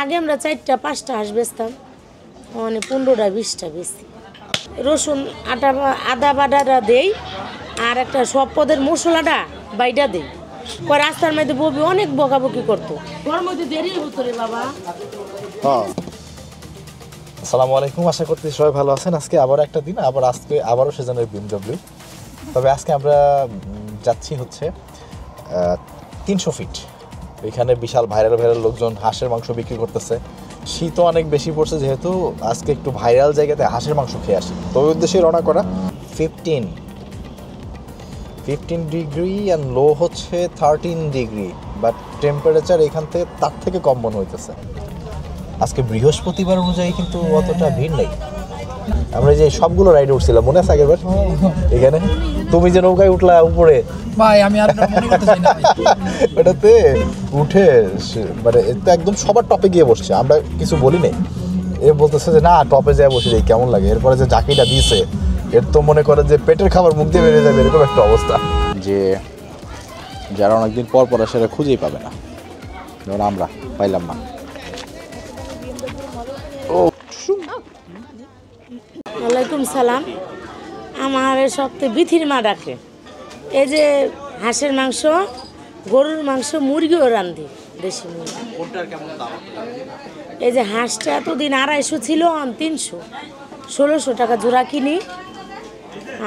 আগে আমরা 4টা 5টা হাঁস বেচতাম, মানে 15টা 20টা বেশি। রসুন আদা বাটাটা দেই, আর একটা সব পদের মশলাটা বাইটা দেই। রাস্তার মধ্যে ববি অনেক বকাবকি করতো, ওর মধ্যে দেরি হতো রে বাবা। আসসালামু আলাইকুম, আশা করতে সবাই ভালো আছেন। আজকে আবার একটা দিন, আবারও সেজনের BMW। তবে আজকে আমরা যাচ্ছি হচ্ছে 300 ফিট। এখানে বিশাল ভাইরাল লোকজন হাঁসের মাংস বিক্রি করতেছে। শীতও অনেক বেশি পড়ছে, যেহেতু আজকে একটু ভাইরাল জায়গাতে হাঁসের মাংস খেয়ে আসি। তো ওই উদ্দেশ্যে রওনা করা। 15 ডিগ্রি অ্যান্ড লো হচ্ছে 13 ডিগ্রি, বাট টেম্পারেচার এখান থেকে তার থেকে কম মনে হইতেছে। আজকে বৃহস্পতিবার অনুযায়ী কিন্তু অতটা ভিড় নেই। আমরা যে সবগুলো রাইডে উঠছিলাম, মনে আছে আগেরবার? এখানে তুমি যে নৌকায় উঠলা উপরে, ভাই আমি আর মনে করতে চাই না। ওটাতে উঠে মানে তো একদম সবার টপে গিয়ে বসছে, আমরা কিছু বলি নাই। এ বলতেছে যে না, টপে যায় বসে যাই, কেমন লাগে। এরপরে যে জাকিটা দিয়েছে, এর তো মনে করে যে পেটের খাবার মুখ দিয়ে বেরিয়ে যাবে, এরকম একটা অবস্থা। যে যারা অনেকদিন পর পর সেটা খুঁজেই পাবে না, যেমন আমরা পাইলাম না। ওয়ালাইকুম সালাম। আমার সপ্তাহে বিথির মা ডাকে। এই যে হাঁসের মাংস, গরুর মাংস, মুরগিও রান্ধি, দেশি মুরগি। এই যে হাঁসটা এতদিন 250 ছিল, 300 1600 টাকা জোড়া কিনি।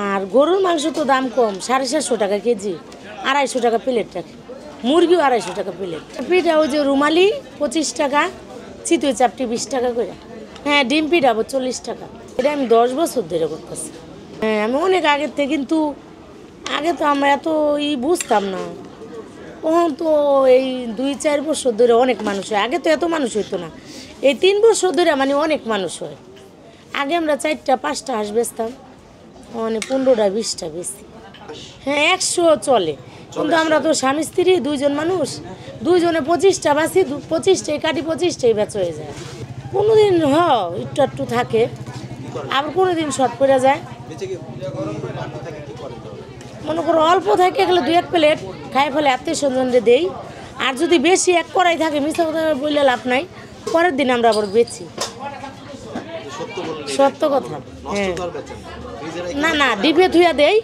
আর গরুর মাংস তো দাম কম, 750 টাকা কেজি, 250 টাকা প্লেট রাখি। মুরগিও 250 টাকা প্লেট। পিঠা ওই যে রুমালি 25 টাকা, চিতই চাপটি 20 টাকা করে। হ্যাঁ, ডিম পিঠা 40 টাকা। এটা আমি 10 বছর ধরে করতেছি। হ্যাঁ, আমি অনেক আগের থেকে, কিন্তু আগে তো আমরা এত বুঝতাম না। তখন তো এই 2-4 বছর ধরে অনেক মানুষ হয়। আগে তো এত মানুষ হইতো না, এই 3 বছর ধরে মানে অনেক মানুষ হয়। আগে আমরা 4টা 5টা হাঁস বেচতাম, মানে 15টা 20টা বেশি। হ্যাঁ, 100 চলে, কিন্তু আমরা তো স্বামী স্ত্রী 2 জন মানুষ, 2 জনে 25টা বাসি, 25টাই কাটি, 25টাই বেচা হয়ে যায়। কোনোদিন একটু থাকে, আবার কোনোদিন শর্ট পড়ে যায়। মনে করো অল্প থাকে গেলে 2-1 প্লেট খাই ফেলে আত্মীয় স্বজনরে দেই। আর যদি বেশি এক কড়াই থাকে, মিশা কথা বললে লাভ নাই, পরের দিন আমরা আবার বেচি। সত্য কথা। হ্যাঁ, না ডিপে ধুইয়া দেই,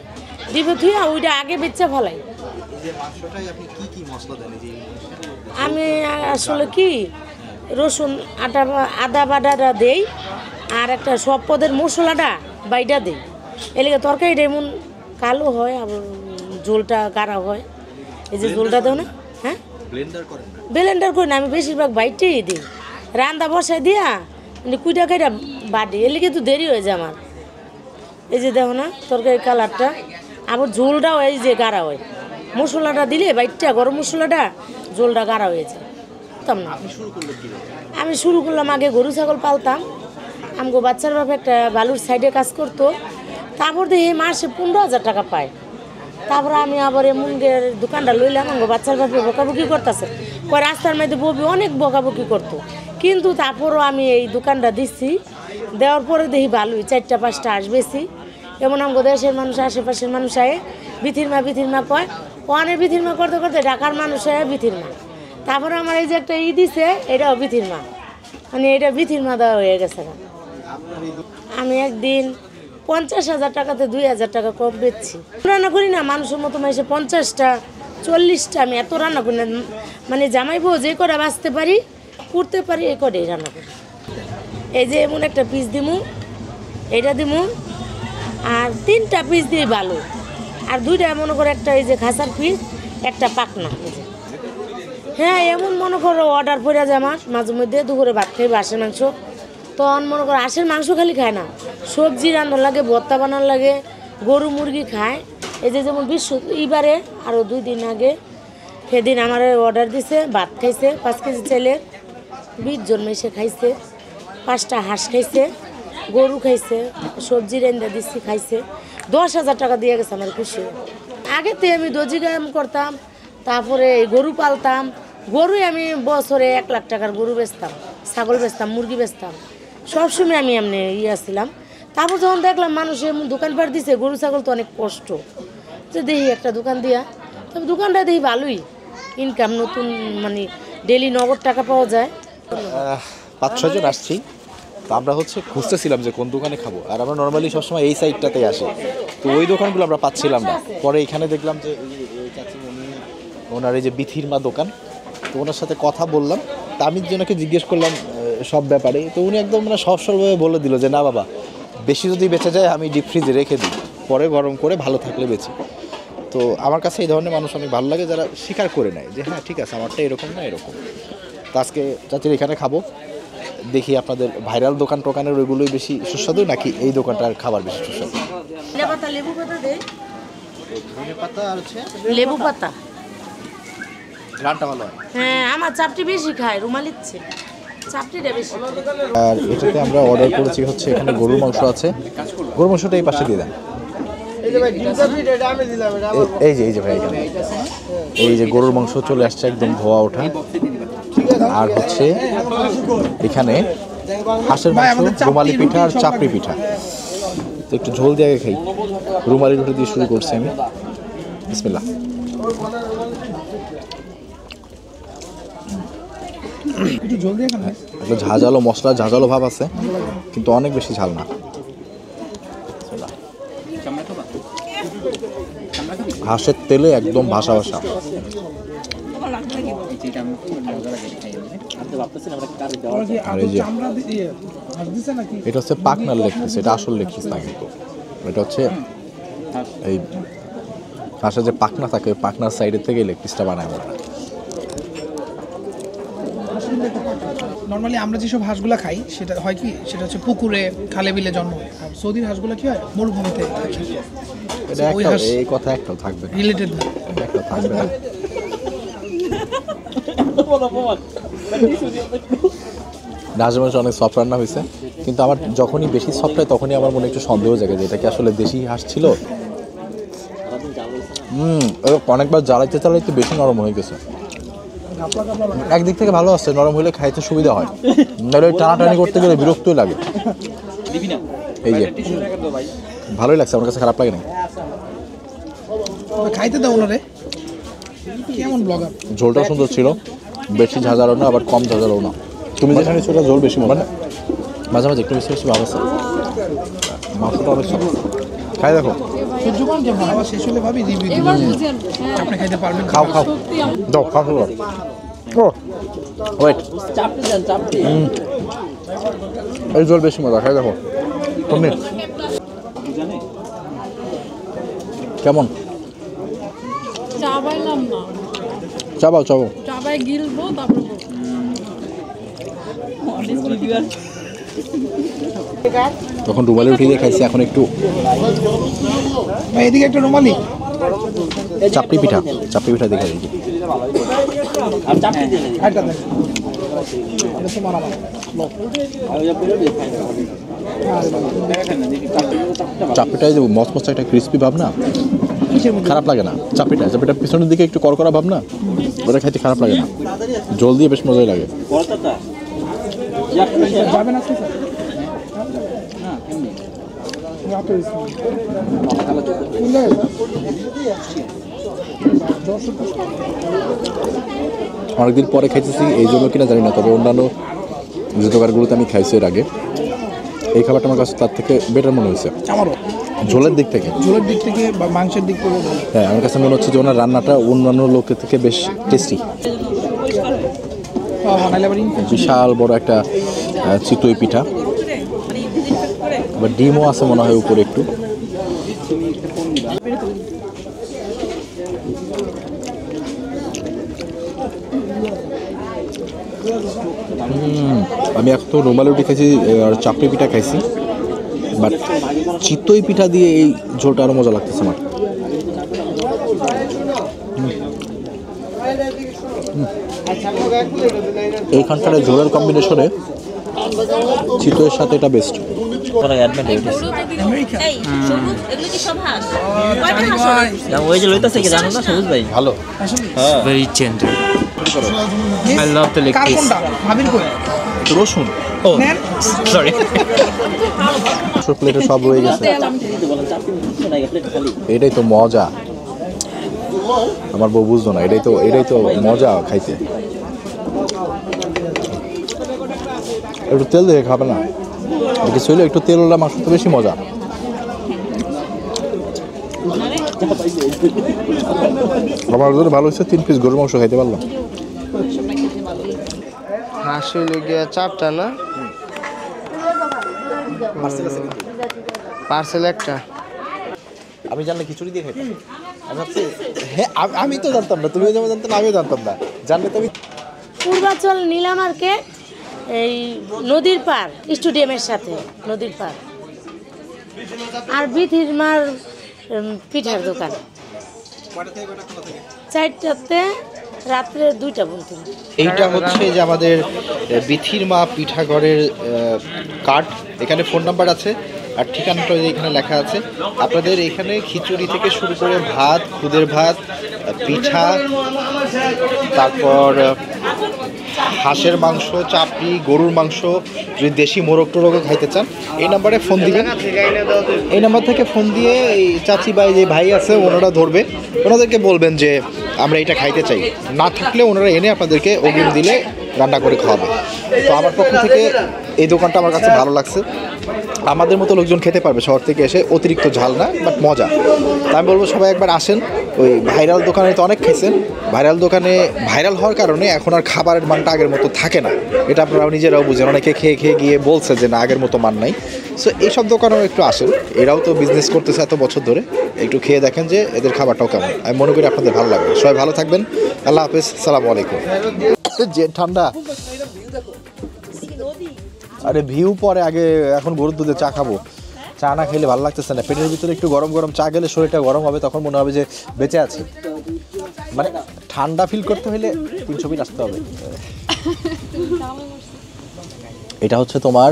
ডিপে ধুইয়া ওইটা আগে বেচা ফেলাই। আমি আসলে কি রসুন আদা বাটাটা দেই, আর একটা সব পদের মশলাটা বাইটা দেই। এলাকা তরকারিটা এমন কালো হয়, আবার ঝোলটা গাঢ়া হয়। এই যে ঝোলটা দেও না, হ্যাঁ ব্লেন্ডার করি না, আমি বেশিরভাগ বাইটেই দিই। রান্না বসায় দিয়া মানে কুইটা কাইটা বাটি, এলাকা তো দেরি হয়ে যায় আমার। এই যে দেখো না তরকারির কালারটা, আবার ঝোলটাও এই যে গাঢ়া হয়। মশলাটা দিলে বাইটটা, গরম মশলাটা, ঝোলটা গাঢ়া হয়ে যায়। না, আমি শুরু করলাম আগে গরু ছাগল পালতাম। আমগো বাচ্চার বাপে একটা বালুর সাইডে কাজ করতো। তারপর দেখি মাসে 15,000 টাকা পায়। তারপরে আমি আবার মুরগের দোকানটা লইলাম। আমগো বাচ্চার বাপে বকাবকি করতেছে, রাস্তার মধ্যে ববি অনেক বকাবকি করতো, কিন্তু তারপরও আমি এই দোকানটা দিচ্ছি। দেওয়ার পরে দেখি ভালোই, 4টা 5টা হাঁস বেশি। এমন আমগো দেশের মানুষ, আশেপাশের মানুষ আয়ে বিথির মা কয়, অনেক বিথির মা করতে করতে ঢাকার মানুষ আয়ে বিথির মা। তারপরে আমার এই যে একটা দিছে, এটাও বিথির মা, মানে এটা বিথির মা দেওয়া হয়ে গেছে। আমি একদিন 50,000 টাকাতে 2,000 টাকা কম বেচছি। রান্না করি না মানুষের মতো, মাসে 50টা 40টা, আমি এত রান্না করি না। মানে জামাইবো যে কটা বাঁচতে পারি, করতে পারি, এই কটাই রান্না করি। এই যে এমন একটা পিস দিমু, এটা দিমু, আর 3টা পিস দিই ভালো, আর 2টা মনে করো, একটা এই যে খাসার পিস, একটা পাকনা। এই যে হ্যাঁ, এমন মনে করো অর্ডার পড়ে যায় আমার মাঝে মধ্যে। দুপুরে ভাত খাই হাঁসের মাংস, তখন মনে করো হাঁসের মাংস খালি খায় না, সবজি রান্নার লাগে, ভর্তা বানার লাগে, গরু মুরগি খায়। এই যে যেমন এবারে আরও 2 দিন আগে সেদিন আমার অর্ডার দিছে, ভাত খাইছে 5 কেজি চাইলের, 20 জন মেসে খাইছে, 5টা হাঁস খাইছে, গরু খাইছে, সবজি রান্না দিচ্ছি খাইছে। 10,000 টাকা দিয়ে গেছে আমার, খুশি। আগেতে আমি দর্জি কাম করতাম, তারপরে গরু পালতাম। গরুই আমি বছরে 1 লাখ টাকার গরু বেচতাম, ছাগল বেচতাম, মুরগি বেচতাম, সবসময় আমি এমনি আসছিলাম। তারপর যখন দেখলাম মানুষ এমন দোকানপাট দিছে, গরু ছাগল তো অনেক কষ্ট, যে দেখি একটা দোকান দিয়া। তবে দোকানটা দেখি ভালোই ইনকাম, নতুন মানে ডেলি নগদ টাকা পাওয়া যায়। 5-6 জন আসছি, তো আমরা হচ্ছে খুঁজতেছিলাম যে কোন দোকানে খাবো। আর আমরা নর্মালি সবসময় এই সাইডটাতেই আসি, তো ওই দোকানগুলো আমরা পাচ্ছিলাম না। পরে এখানে দেখলাম যে এই চাচি ওনার এই যে বিথির মা দোকান, তো ওনার সাথে কথা বললাম। তা আমি জনকে জিজ্ঞেস করলাম সব ব্যাপারে, তো উনি একদম মানে সরলভাবে বলে দিল যে না বাবা, বেশি যদি বেঁচে যায় আমি ডিপ ফ্রিজে রেখে দিই, পরে গরম করে ভালো থাকলে বেচি। তো আমার কাছে এই ধরনের মানুষ অনেক ভালো লাগে, যারা স্বীকার করে নেয় যে হ্যাঁ ঠিক আছে আমারটা এরকম না এরকম। তো আজকে চাচির এখানে খাবো, দেখি আপনাদের ভাইরাল দোকান টোকানের ওইগুলোই বেশি সুস্বাদু নাকি এই দোকানটার খাবার বেশি সুস্বাদু। লেবু পাতা দে, পাতা আর হচ্ছে লেবু পাতা। রানটা ভালো হয়। হ্যাঁ, আমার চাপটি বেশি খায়, রুমালির চেয়ে চাপটিটা বেশি। আর এটাতে আমরা অর্ডার করেছি হচ্ছে এখানে গরুর মাংস আছে, গরুর মাংসটা এই পাশে দিয়ে দেন। এই যে ভাই এখানে এই যে গরুর মাংস চলে আসছে একদম ধোয়া ওঠা। আর হচ্ছে এখানে হাঁসের মাংস, রুমালি পিঠা আর চাপড়ি পিঠা। তো একটু ঝোল দিয়ে খাই, রুমালি রুটি দিয়ে শুরু করছি আমি। বিসমিল্লাহ। একটা ঝাঁঝালো মশলা, ঝাঁঝালো ভাব আছে, কিন্তু অনেক বেশি ঝাল না। হাঁসের তেলে একদম ভাসা ভাসা। আর এই যে এটা হচ্ছে পাকনার লেগ পিস, এটা আসল লেগ পিস না, কিন্তু এটা হচ্ছে এই হাঁসের যে পাকনা থাকে ওই পাকনার সাইডের থেকে লেগ পিসটা বানায় আমরা। নর্মালি আমরা যেসব হাঁসগুলো খাই সেটা হয় কি, সেটা হচ্ছে পুকুরে খালে বিলে জন্ম হয়। আর সৌদির হাঁসগুলো কি হয়, মরুভূমিতে থাকে। এটা ওই একটা হাঁস এই কথা একটাও থাকবে না, রিলেটেড না। একটা থাকবে না। হাঁসের মাংস অনেক সফট রান্না হয়েছে, কিন্তু আমার যখনই বেশি সফট হয় তখনই আমার মনে একটু সন্দেহ জাগে যে এটা কি আসলে দেশি হাঁস ছিল। অনেকবার জ্বালাইতে চালাইতে বেশি নরম হয়ে গেছে। একদিক থেকে ভালো আছে, নরম হলে খাইতে সুবিধা হয়, নাহলে টানাটানি করতে গেলে বিরক্তই লাগে। এই যে ভালোই লাগছে, আমার কাছে খারাপ লাগে না। খাইতে দাও ওনারে, কেমন ব্লগার। ঝোলটাও সুন্দর ছিল, বেশি ঝাঁঝালো না আবার কম ঝাঁঝালো না। তুমি যেখানে ছোটা ঝোল বেশি মানে মাঝে মাঝে একটু বেশি বেশি ভালো আছে, মাংসটা অনেক সব। খাই দেখো, সহ্যমান যেমন আবার শেষ হলে ভাবি রিভিউ দিব, আপনি খাইতে পারবেন। খাও খাও দাও, খাও খাও। ও ওয়েট, এই ঝোল বেশি মজা, খাই দেখো। পনির কেমন? চাবাইলাম না, চাবাও চাবাও। চাবাই গিলবো তারপর তখন রুমালি রুটি দিয়ে খাইছি, এখন একটু ভাই এদিকে একটা রুমালি চাপড়ি পিঠা, চাপড়ি পিঠা দেখে দেখি। একটা দেন। এটা তো মারা মারা। চাপড়িটাই যে মচমচা একটা ক্রিস্পি ভাব না, খারাপ লাগে না। চাপড়িটা চাপড়িটা পিছনের দিকে একটু করকরা ভাব না, ওটা খাইতে খারাপ লাগে না। জল দিয়ে বেশ মজাই লাগে। যাবেন আজকে স্যার? অনেকদিন পরে খাইতেছি, এই জন্য কিনা জানি না, তবে অন্যান্য যে দোকানগুলোতে আমি খাইছি এর আগে, এই খাবারটা আমার কাছে তার থেকে বেটার মনে হয়েছে। আমারও ঝোলের দিক থেকে, ঝোলের দিক থেকে বা মাংসের দিক থেকে ভালো। হ্যাঁ আমার কাছে মনে হচ্ছে যে ওনার রান্নাটা অন্যান্য লোকের থেকে বেশ টেস্টি। বিশাল বড় একটা চিতই পিঠা, আবার ডিমও আছে মনে হয় উপরে একটু। আমি এক তো রুমালি রুটি খাইছি আর চাপড়ি পিঠা খাইছি, বাট চিতই পিঠা দিয়ে এই ঝোলটা আরও মজা লাগতেছে আমার। এইখানকার ঝোলের কম্বিনেশনে চিতইয়ের সাথে এটা বেস্ট। ওই যে লইতাছে কি জানো না সবুজ ভাই, ভালো, very tender. I love the leg car piece. কোনটা ভাবির কই? রসুন Oh, নেন। sorry. প্লেটে সব রয়ে গেছে, এটাই তো মজা। আমার বউ বুঝতো না, এটাই তো মজা খাইতে। একটু তেল দিয়ে খাবে না, কিছু হইলে একটু তেলওয়ালা মাংস তো বেশি মজা। আমার জন্য ভালো হচ্ছে 3 পিস গরুর মাংস খাইতে পারলাম। হাঁস হইল গিয়া 4টা না, পার্সেল একটা। আমি জানলে খিচুড়ি দিয়ে খাইতাম। আমি ভাবছি হ্যাঁ আমি তো জানতাম না, তুমিও যেমন জানতাম আমিও জানতাম না, জানলে তো আমি পূর্বাচল নীলা মার্কেট, এই নদীর পার স্টেডিয়ামের সাথে নদীর পার। আর বিথির মার পিঠার দোকান 4টাতে, রাত্রে 2টা পর্যন্ত। এইটা হচ্ছে যে আমাদের বিথির মা পিঠাঘরের কার্ড, এখানে ফোন নাম্বার আছে আর ঠিকানাটা এখানে লেখা আছে। আপনাদের এখানে খিচুড়ি থেকে শুরু করে ভাত, খুদের ভাত, পিঠা, তারপর হাঁসের মাংস, চাপড়ি, গরুর মাংস, যদি দেশি মোরগ টোরগও খাইতে চান এই নাম্বারে ফোন দিবেন। এই নাম্বার থেকে ফোন দিয়ে এই চাচি ভাই যে ভাই আছে ওনারা ধরবে, ওনাদেরকে বলবেন যে আমরা এটা খাইতে চাই, না থাকলে ওনারা এনে আপনাদেরকে অগ্রিম দিলে রান্না করে খাওয়াবে। তো আমার পক্ষ থেকে এই দোকানটা আমার কাছে ভালো লাগছে। আমাদের মতো লোকজন খেতে পারবে শহর থেকে এসে, অতিরিক্ত ঝাল না বাট মজা। তা আমি বলবো সবাই একবার আসেন। ওই ভাইরাল দোকানে তো অনেক খেয়েছেন, ভাইরাল দোকানে ভাইরাল হওয়ার কারণে এখন আর খাবারের মানটা আগের মতো থাকে না, এটা আপনারাও নিজেরাও বুঝেন। অনেকে খেয়ে খেয়ে গিয়ে বলছে যে না আগের মতো মান নাই। সো এইসব দোকানেও একটু আসেন, এরাও তো বিজনেস করতেছে এত বছর ধরে, একটু খেয়ে দেখেন যে এদের খাবারটাও কেমন। আমি মনে করি আপনাদের ভালো লাগবে। সবাই ভালো থাকবেন, আল্লাহ হাফেজ, সালামু আলাইকুম। যে ঠান্ডা, আরে ভিউ পরে, আগে এখন গরুর দুধে চা খাবো। চা না খেলে ভালো লাগতেছে না, পেটের ভিতরে একটু গরম গরম চা গেলে শরীরটা গরম হবে, তখন মনে হবে যে বেঁচে আছে। মানে ঠান্ডা ফিল করতে হলে 300 ফিট আসতে হবে। এটা হচ্ছে তোমার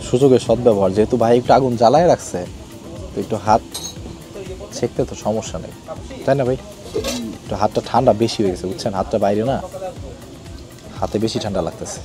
সুযোগের সদ্ব্যবহার, যেহেতু ভাই একটু আগুন জ্বালায় রাখছে তো একটু হাত ছেঁকতে তো সমস্যা নেই, তাই না ভাই? একটু হাতটা ঠান্ডা বেশি হয়ে গেছে বুঝছেন, হাতটা বাইরে না, হাতে বেশি ঠান্ডা লাগতেছে।